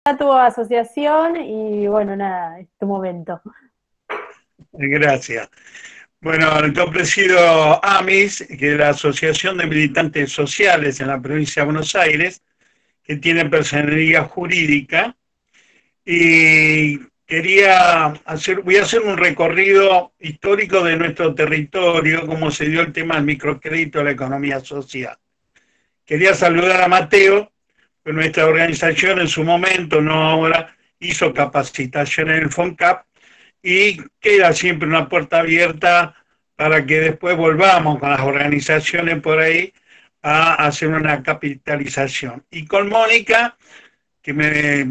a tu asociación y bueno, nada, es tu momento. Gracias. Bueno, yo presido AMIS, que es la Asociación de Militantes Sociales en la provincia de Buenos Aires, que tiene personería jurídica, y voy a hacer un recorrido histórico de nuestro territorio, cómo se dio el tema del microcrédito a la economía social. Quería saludar a Mateo, que nuestra organización en su momento, no ahora, hizo capacitación en el FONCAP y queda siempre una puerta abierta para que después volvamos con las organizaciones por ahí a hacer una capitalización. Y con Mónica, que me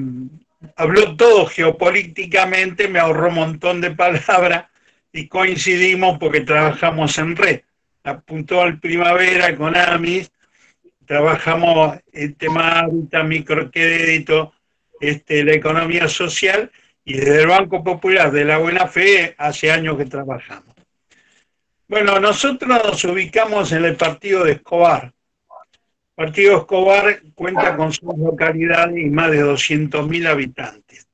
habló todo geopolíticamente, me ahorró un montón de palabras y coincidimos porque trabajamos en red. La Puntual Primavera con AMIS, trabajamos el tema hábitat, microcrédito, la economía social, y desde el Banco Popular de la Buena Fe hace años que trabajamos. Bueno, nosotros nos ubicamos en el partido de Escobar. El partido de Escobar cuenta con sus localidades y más de 200.000 habitantes.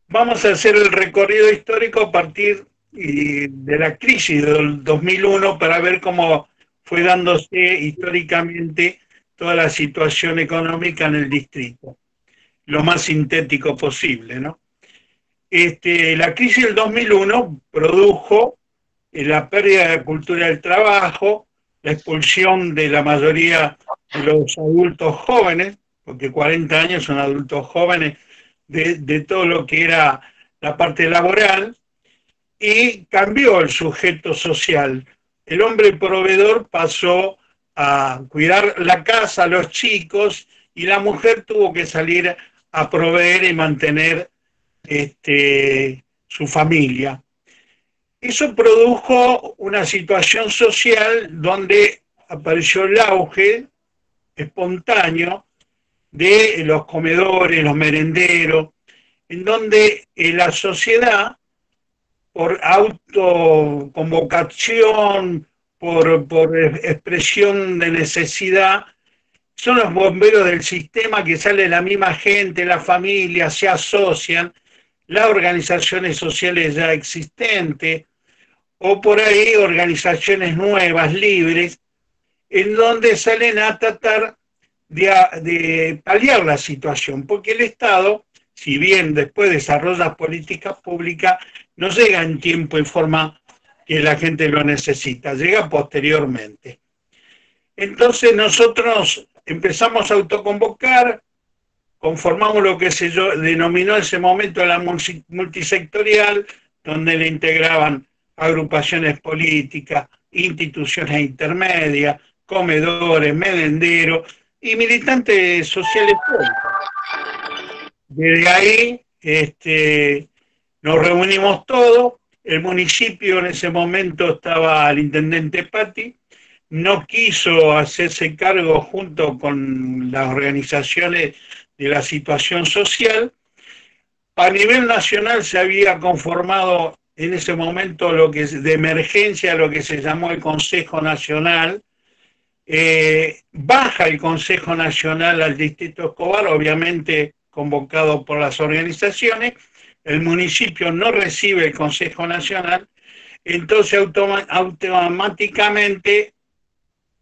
Vamos a hacer el recorrido histórico a partir de la crisis del 2001 para ver cómo fue dándose históricamente toda la situación económica en el distrito, lo más sintético posible, ¿no? La crisis del 2001 produjo la pérdida de la cultura del trabajo, la expulsión de la mayoría de los adultos jóvenes, porque 40 años son adultos jóvenes, de todo lo que era la parte laboral, y cambió el sujeto social. El hombre proveedor pasó a cuidar la casa, a los chicos, y la mujer tuvo que salir a proveer y mantener su familia. Eso produjo una situación social donde apareció el auge espontáneo de los comedores, los merenderos, en donde la sociedad, por autoconvocación, por expresión de necesidad, son los bomberos del sistema que sale la misma gente, la familia, se asocian, las organizaciones sociales ya existentes, o por ahí organizaciones nuevas, libres, en donde salen a tratar de paliar la situación, porque el Estado, si bien después desarrolla políticas públicas, no llega en tiempo y forma que la gente lo necesita, llega posteriormente. Entonces nosotros empezamos a autoconvocar, conformamos lo que se denominó en ese momento la multisectorial, donde le integraban agrupaciones políticas, instituciones intermedias, comedores, merenderos y militantes sociales públicos. Desde ahí nos reunimos todos. El municipio en ese momento estaba el intendente Patti, no quiso hacerse cargo junto con las organizaciones de la situación social. A nivel nacional se había conformado en ese momento lo que es de emergencia, lo que se llamó el Consejo Nacional. Baja el Consejo Nacional al Distrito Escobar, obviamente convocado por las organizaciones. El municipio no recibe el Consejo Nacional, entonces automáticamente,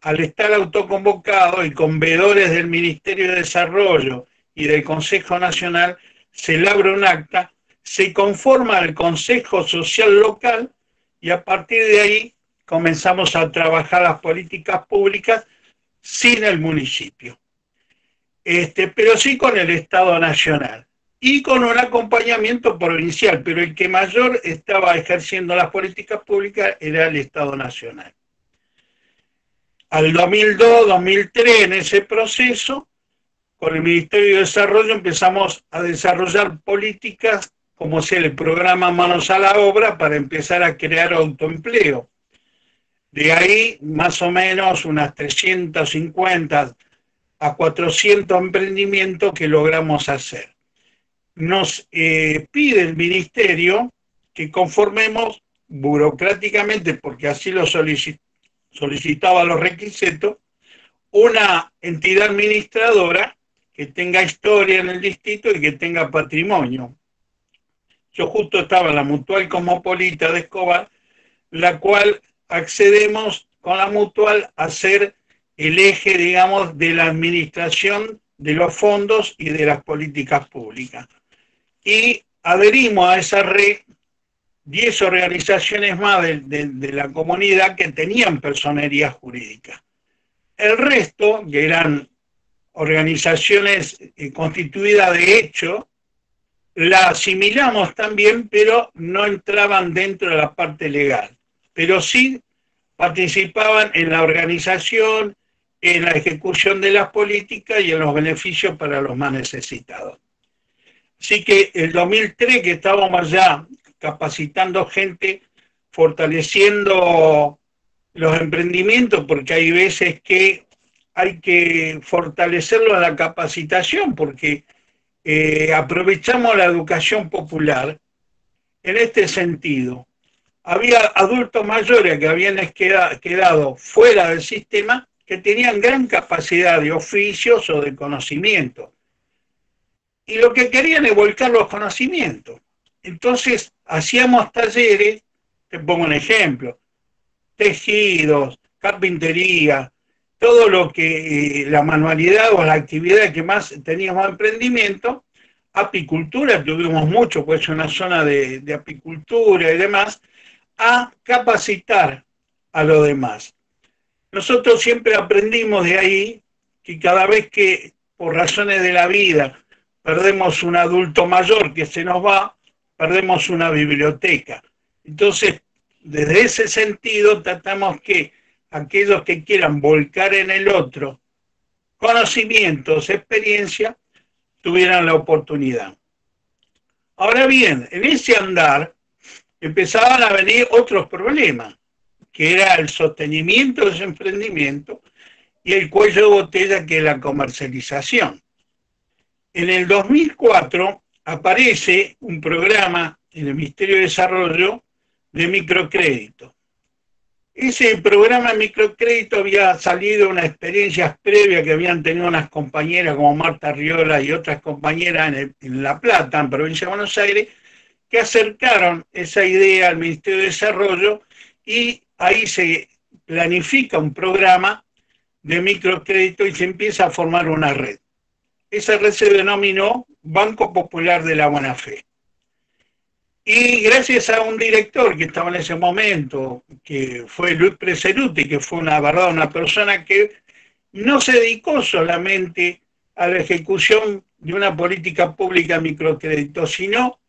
al estar autoconvocado y con veedores del Ministerio de Desarrollo y del Consejo Nacional, se labra un acta, se conforma el Consejo Social Local y a partir de ahí comenzamos a trabajar las políticas públicas sin el municipio, pero sí con el Estado Nacional y con un acompañamiento provincial, pero el que mayor estaba ejerciendo las políticas públicas era el Estado Nacional. Al 2002, 2003, en ese proceso, con el Ministerio de Desarrollo empezamos a desarrollar políticas como es el programa Manos a la Obra para empezar a crear autoempleo. De ahí, más o menos, unas 350 a 400 emprendimientos que logramos hacer. Nos pide el Ministerio que conformemos burocráticamente, porque así lo solicitaba los requisitos, una entidad administradora que tenga historia en el distrito y que tenga patrimonio. Yo justo estaba en la Mutual Cosmopolita de Escobar, la cual accedemos con la Mutual a ser el eje, digamos, de la administración de los fondos y de las políticas públicas. Y adherimos a esa red 10 organizaciones más de la comunidad que tenían personería jurídica. El resto, que eran organizaciones constituidas de hecho, la asimilamos también, pero no entraban dentro de la parte legal. Pero sí participaban en la organización, en la ejecución de las políticas y en los beneficios para los más necesitados. Así que el 2003, que estábamos ya capacitando gente, fortaleciendo los emprendimientos, porque hay veces que hay que fortalecerlo en la capacitación, porque aprovechamos la educación popular en este sentido. Había adultos mayores que habían quedado fuera del sistema, que tenían gran capacidad de oficios o de conocimiento. Y lo que querían es volcar los conocimientos. Entonces, hacíamos talleres, te pongo un ejemplo, tejidos, carpintería, todo lo que la manualidad o la actividad que más teníamos emprendimiento, apicultura, tuvimos mucho, pues es una zona de apicultura y demás, a capacitar a los demás. Nosotros siempre aprendimos de ahí que cada vez que por razones de la vida perdemos un adulto mayor que se nos va, perdemos una biblioteca. Entonces, desde ese sentido, tratamos que aquellos que quieran volcar en el otro conocimientos, experiencia, tuvieran la oportunidad. Ahora bien, en ese andar empezaban a venir otros problemas, que era el sostenimiento de ese emprendimiento y el cuello de botella, que es la comercialización. En el 2004 aparece un programa en el Ministerio de Desarrollo de microcrédito. Ese programa de microcrédito había salido de unas experiencias previas que habían tenido unas compañeras como Marta Riola y otras compañeras en La Plata, en provincia de Buenos Aires, que acercaron esa idea al Ministerio de Desarrollo y ahí se planifica un programa de microcrédito y se empieza a formar una red. Esa red se denominó Banco Popular de la Buena Fe. Y gracias a un director que estaba en ese momento, que fue Luis Preseruti, que fue una persona que no se dedicó solamente a la ejecución de una política pública de microcrédito, sino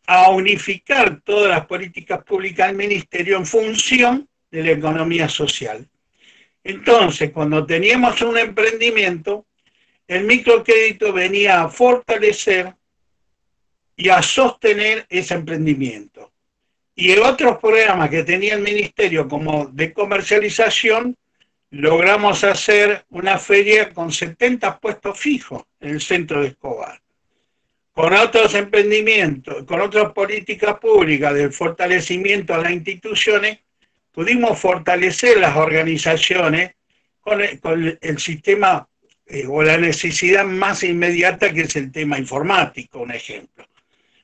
a unificar todas las políticas públicas del ministerio en función de la economía social. Entonces, cuando teníamos un emprendimiento, el microcrédito venía a fortalecer y a sostener ese emprendimiento. Y en otros programas que tenía el ministerio, como de comercialización, logramos hacer una feria con 70 puestos fijos en el centro de Escobar. Con otros emprendimientos, con otras políticas públicas de fortalecimiento a las instituciones, pudimos fortalecer las organizaciones con el sistema o la necesidad más inmediata, que es el tema informático, un ejemplo.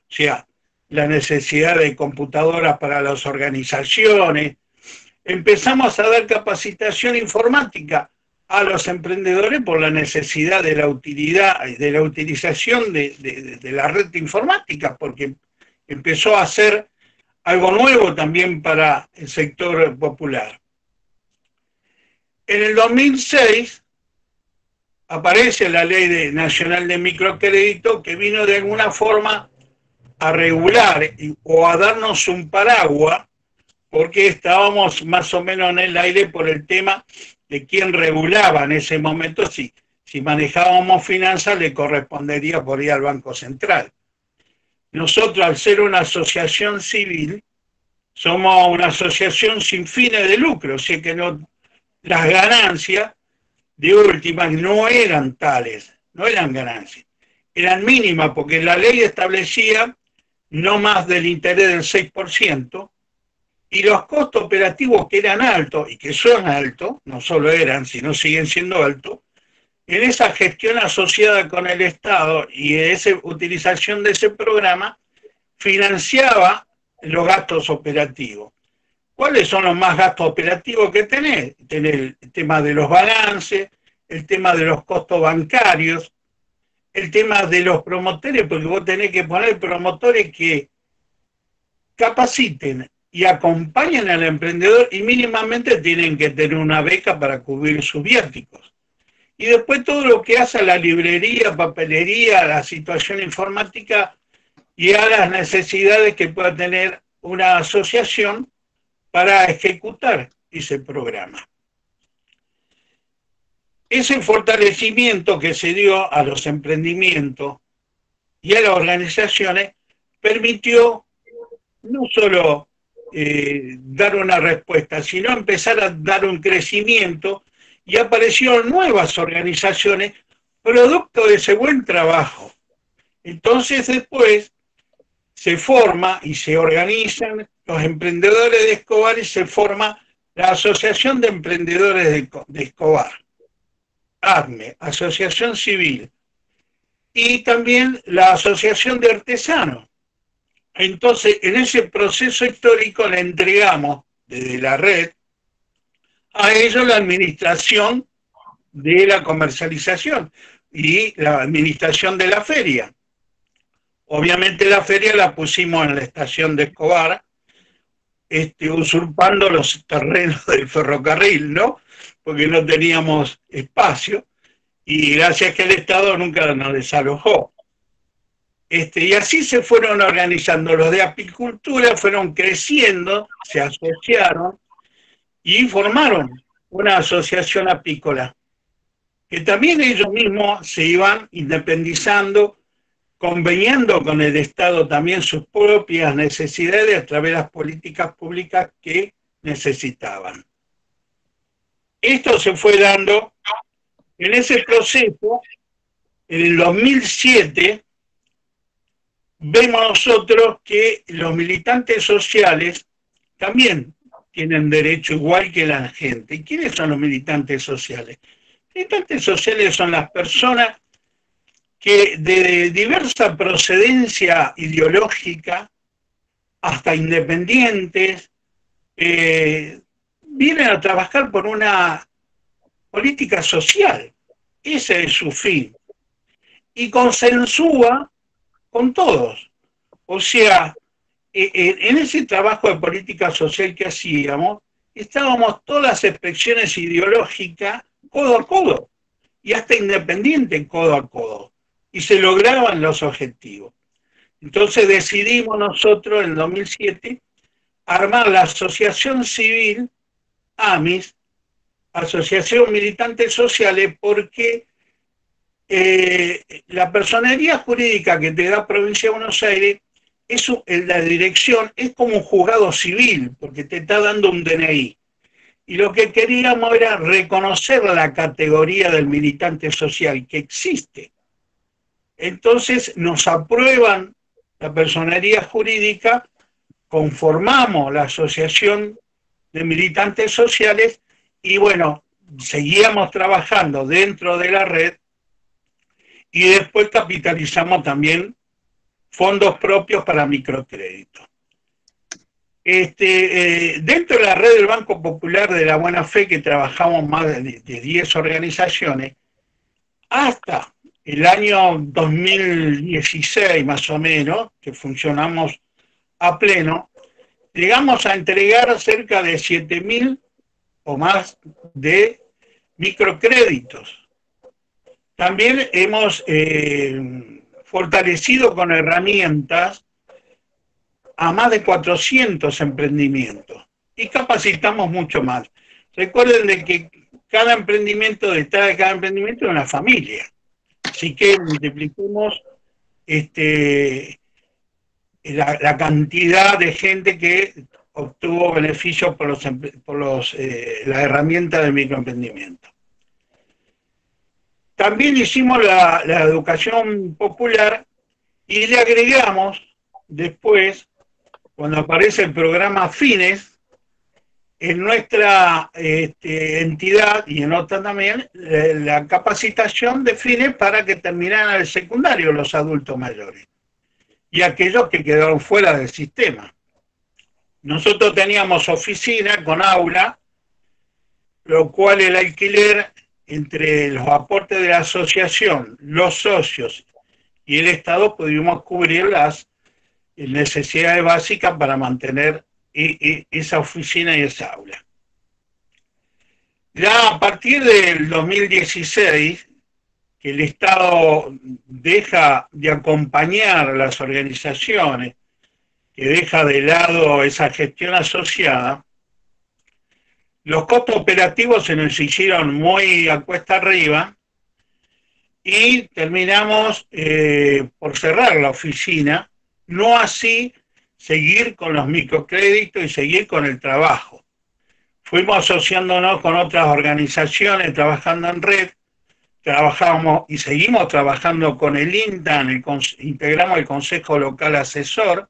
O sea, la necesidad de computadoras para las organizaciones. Empezamos a dar capacitación informática a los emprendedores por la necesidad de la utilidad, de la utilización de la red informática, porque empezó a ser algo nuevo también para el sector popular. En el 2006 aparece la Ley Nacional de Microcrédito, que vino de alguna forma a regular o a darnos un paraguas, porque estábamos más o menos en el aire por el tema de quién regulaba en ese momento. Si manejábamos finanzas, le correspondería por ir al Banco Central. Nosotros, al ser una asociación civil, somos una asociación sin fines de lucro, o sea que las ganancias de última no eran tales, no eran ganancias, eran mínimas, porque la ley establecía no más del interés del 6%, y los costos operativos, que eran altos, y que son altos, no solo eran, sino siguen siendo altos, en esa gestión asociada con el Estado y esa utilización de ese programa, financiaba los gastos operativos. ¿Cuáles son los más gastos operativos que tenés? Tenés el tema de los balances, el tema de los costos bancarios, el tema de los promotores, porque vos tenés que poner promotores que capaciten y acompañen al emprendedor y mínimamente tienen que tener una beca para cubrir sus viáticos. Y después todo lo que hace a la librería, papelería, la situación informática y a las necesidades que pueda tener una asociación para ejecutar ese programa. Ese fortalecimiento que se dio a los emprendimientos y a las organizaciones permitió no solo dar una respuesta, sino empezar a dar un crecimiento y aparecieron nuevas organizaciones producto de ese buen trabajo. Entonces después se forma y se organizan los emprendedores de Escobar y se forma la Asociación de Emprendedores de Escobar, ADME, Asociación Civil, y también la Asociación de Artesanos. Entonces, en ese proceso histórico le entregamos desde la red a ellos la administración de la comercialización y la administración de la feria. Obviamente la feria la pusimos en la estación de Escobar, usurpando los terrenos del ferrocarril, ¿no? Porque no teníamos espacio y gracias que el Estado nunca nos desalojó. Y así se fueron organizando. Los de apicultura fueron creciendo, se asociaron y formaron una asociación apícola, que también ellos mismos se iban independizando, conveniando con el Estado también sus propias necesidades a través de las políticas públicas que necesitaban. Esto se fue dando en ese proceso. En el 2007 vemos nosotros que los militantes sociales también tienen derecho igual que la gente. ¿Y quiénes son los militantes sociales? Militantes sociales son las personas que de diversa procedencia ideológica, hasta independientes, vienen a trabajar por una política social. Ese es su fin. Y consensúa con todos. O sea, en ese trabajo de política social que hacíamos, estábamos todas las expresiones ideológicas codo a codo, y hasta independiente codo a codo, y se lograban los objetivos. Entonces decidimos nosotros en el 2007 armar la Asociación Civil AMIS, Asociación Militantes Sociales, porque la personería jurídica que te da Provincia de Buenos Aires, la dirección es como un juzgado civil, porque te está dando un DNI. Y lo que queríamos era reconocer la categoría del militante social que existe. Entonces nos aprueban la personería jurídica, conformamos la Asociación de Militantes Sociales y bueno, seguíamos trabajando dentro de la red y después capitalizamos también fondos propios para microcrédito. Dentro de la red del Banco Popular de la Buena Fe, que trabajamos más de 10 organizaciones, hasta el año 2016 más o menos, que funcionamos a pleno, llegamos a entregar cerca de 7.000 o más de microcréditos. También hemos fortalecido con herramientas a más de 400 emprendimientos y capacitamos mucho más. Recuerden de que cada emprendimiento, detrás de cada emprendimiento, es una familia. Así que multipliquemos la cantidad de gente que obtuvo beneficios por la herramienta de microemprendimiento. También hicimos la educación popular y le agregamos después, cuando aparece el programa Fines, en nuestra entidad y en otras también, la capacitación de fines para que terminaran el secundario los adultos mayores y aquellos que quedaron fuera del sistema. Nosotros teníamos oficina con aula, lo cual el alquiler entre los aportes de la asociación, los socios y el Estado pudimos cubrir las necesidades básicas para mantener esa oficina y esa aula. Ya a partir del 2016, que el Estado deja de acompañar a las organizaciones, que deja de lado esa gestión asociada, los costos operativos se nos hicieron muy a cuesta arriba y terminamos por cerrar la oficina, no así seguir con los microcréditos y seguir con el trabajo. Fuimos asociándonos con otras organizaciones, trabajando en red, trabajamos y seguimos trabajando con el INTA, integramos el Consejo Local Asesor,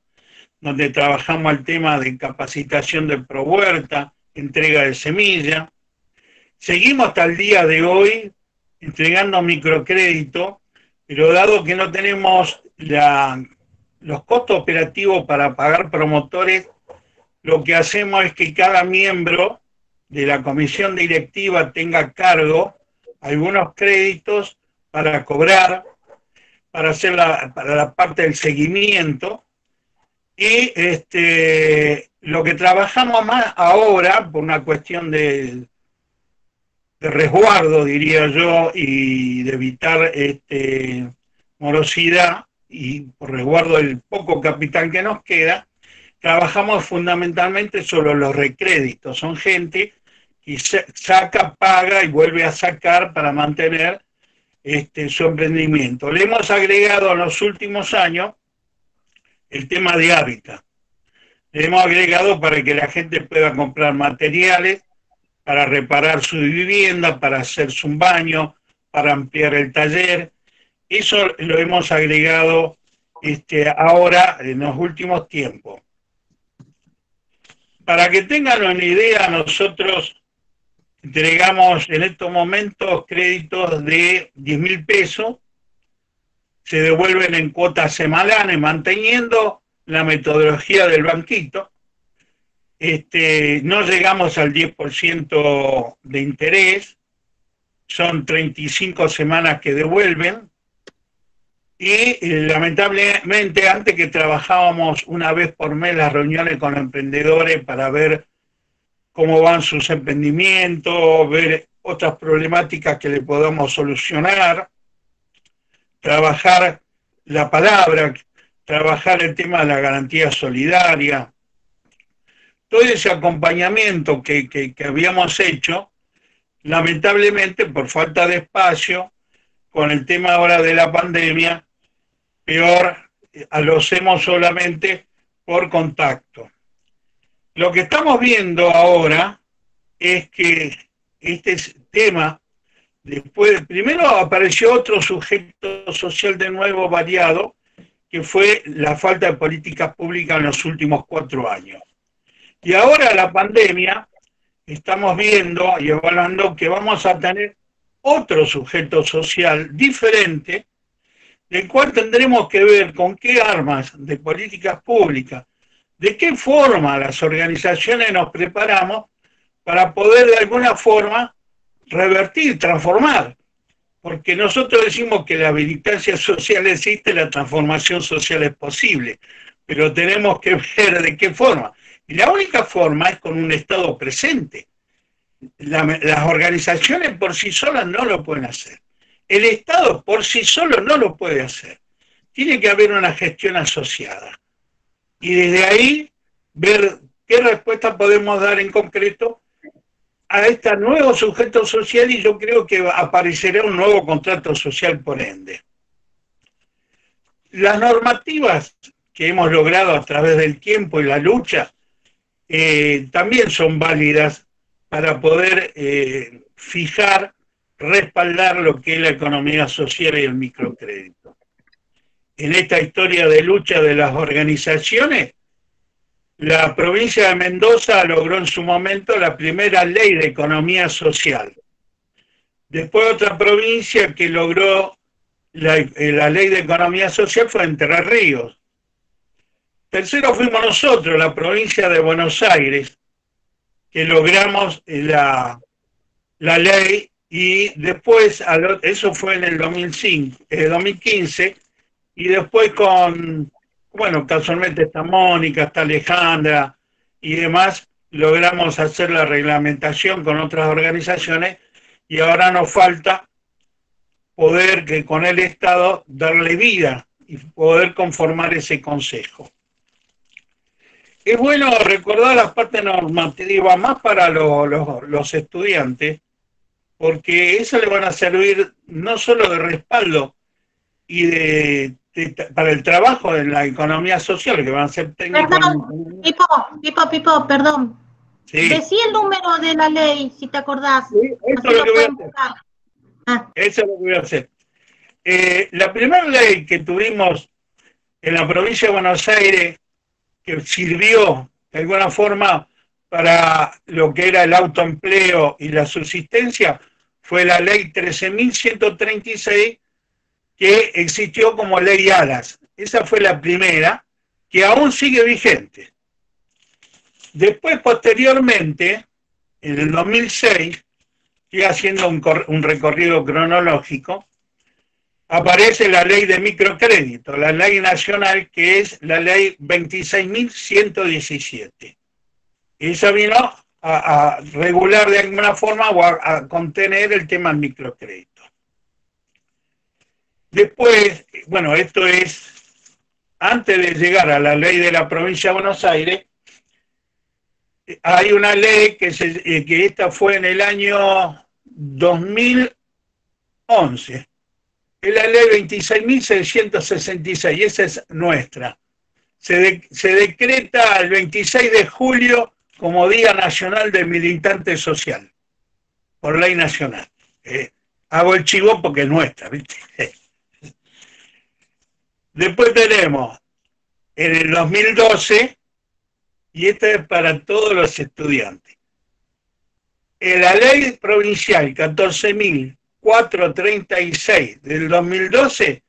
donde trabajamos el tema de capacitación de prohuerta, entrega de semilla. Seguimos hasta el día de hoy entregando microcrédito, pero dado que no tenemos los costos operativos para pagar promotores, lo que hacemos es que cada miembro de la comisión directiva tenga a cargo algunos créditos para cobrar, para hacer para la parte del seguimiento, y lo que trabajamos más ahora, por una cuestión de resguardo, diría yo, y de evitar morosidad, y por resguardo del poco capital que nos queda, trabajamos fundamentalmente sobre los recréditos. Son gente que saca, paga y vuelve a sacar para mantener su emprendimiento. Le hemos agregado en los últimos años el tema de hábitat. Le hemos agregado para que la gente pueda comprar materiales para reparar su vivienda, para hacerse un baño, para ampliar el taller. Eso lo hemos agregado ahora en los últimos tiempos. Para que tengan una idea, nosotros entregamos en estos momentos créditos de 10.000 pesos, se devuelven en cuotas semanales, manteniendo la metodología del banquito. No llegamos al 10% de interés, son 35 semanas que devuelven, y lamentablemente antes que trabajábamos una vez por mes las reuniones con emprendedores para ver cómo van sus emprendimientos, ver otras problemáticas que le podamos solucionar, trabajar la palabra, trabajar el tema de la garantía solidaria, todo ese acompañamiento que habíamos hecho, lamentablemente por falta de espacio, con el tema ahora de la pandemia, peor, lo hacemos solamente por contacto. Lo que estamos viendo ahora es que este tema, después, primero apareció otro sujeto social de nuevo variado, que fue la falta de políticas públicas en los últimos 4 años. Y ahora la pandemia, estamos viendo y evaluando que vamos a tener otro sujeto social diferente, del cual tendremos que ver con qué armas de políticas públicas, de qué forma las organizaciones nos preparamos para poder de alguna forma revertir, transformar. Porque nosotros decimos que la militancia social existe, la transformación social es posible, pero tenemos que ver de qué forma. Y la única forma es con un Estado presente. Las organizaciones por sí solas no lo pueden hacer. El Estado por sí solo no lo puede hacer. Tiene que haber una gestión asociada. Y desde ahí ver qué respuesta podemos dar en concreto a este nuevo sujeto social, y yo creo que aparecerá un nuevo contrato social por ende. Las normativas que hemos logrado a través del tiempo y la lucha también son válidas para poder fijar, respaldar lo que es la economía social y el microcrédito. En esta historia de lucha de las organizaciones, la provincia de Mendoza logró en su momento la primera ley de economía social. Después otra provincia que logró la ley de economía social fue Entre Ríos. Tercero fuimos nosotros, la provincia de Buenos Aires, que logramos la ley y después, eso fue en el 2015, y después bueno, casualmente está Mónica, está Alejandra y demás, logramos hacer la reglamentación con otras organizaciones y ahora nos falta poder que con el Estado darle vida y poder conformar ese consejo. Es bueno recordar la parte normativa más para los estudiantes, porque eso le van a servir no solo de respaldo y para el trabajo en la economía social, que van a ser técnicos. Perdón, Pipo, perdón. Sí. Decí el número de la ley, si te acordás. Sí, eso es lo que voy a hacer. Eso es lo que voy a hacer. La primera ley que tuvimos en la provincia de Buenos Aires, que sirvió de alguna forma para lo que era el autoempleo y la subsistencia, fue la ley 13.136, que existió como ley Alas. Esa fue la primera, que aún sigue vigente. Después, posteriormente, en el 2006, y haciendo un recorrido cronológico, aparece la ley de microcrédito, la ley nacional, que es la ley 26.117. Esa vino a regular de alguna forma o a contener el tema del microcrédito. Después, bueno, esto es antes de llegar a la ley de la provincia de Buenos Aires. Hay una ley que esta fue en el año 2011. Es la ley 26.666, y esa es nuestra. Se decreta el 26 de julio como Día Nacional del Militante Social, por ley nacional. Hago el chivo porque es nuestra, ¿viste? Después tenemos en el 2012, y esta es para todos los estudiantes, en la ley provincial 14.436 del 2012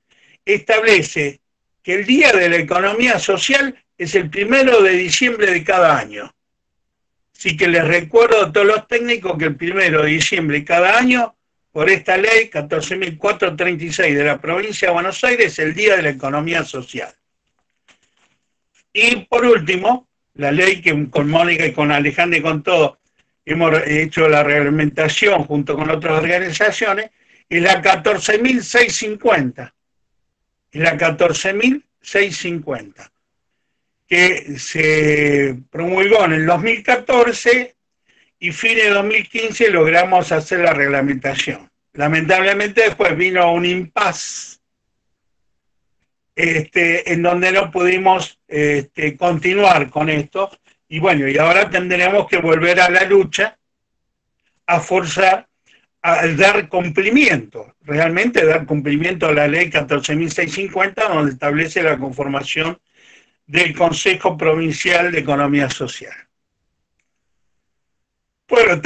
establece que el Día de la Economía Social es el 1 de diciembre de cada año. Así que les recuerdo a todos los técnicos que el 1 de diciembre de cada año, por esta ley 14.436 de la provincia de Buenos Aires, es el Día de la Economía Social. Y por último, la ley que con Mónica y con Alejandra y con todo hemos hecho la reglamentación junto con otras organizaciones, es la 14.650. Es la 14.650, que se promulgó en el 2014 y fin de 2015 logramos hacer la reglamentación. Lamentablemente después vino un impasse en donde no pudimos continuar con esto, y bueno, y ahora tendremos que volver a la lucha, a forzar, a dar cumplimiento, realmente dar cumplimiento a la ley 14.650, donde establece la conformación del Consejo Provincial de Economía Social. Bueno,